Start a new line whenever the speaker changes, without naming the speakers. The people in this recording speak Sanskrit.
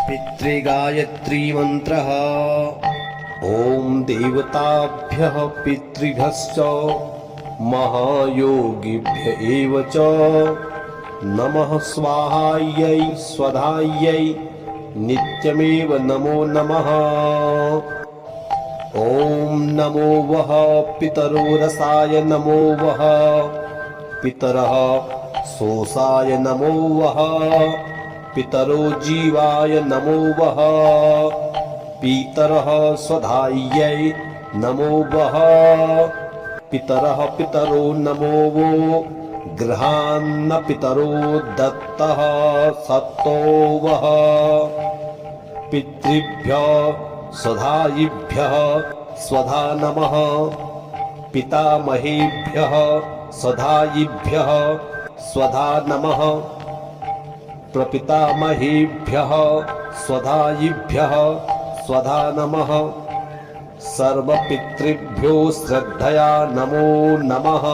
पितृगायत्री मंत्रः। ॐ देवताभ्यः पितृभ्यश्च महायोगिभ्य एव च नमः। स्वाहायै स्वधायै नित्यमेव नमो नमः। ॐ नमो वः पितरो रसाय नमो वः पितरः सोसाय नमो वः पितरो जीवाय नमो वः पितरः स्वधायै नमो वः पितरः पितरो नमो वो गृहान्न पितरो दत्तः सत्तो वः पितृभ्यः स्वधायिभ्यः स्वधा नमः। पितामहेभ्यः स्वधायिभ्यः स्वधा नमः। प्रपितामहेभ्यः स्वधायिभ्यः स्वधा नमः। सर्वपितृभ्यो श्रद्धया नमो नमः।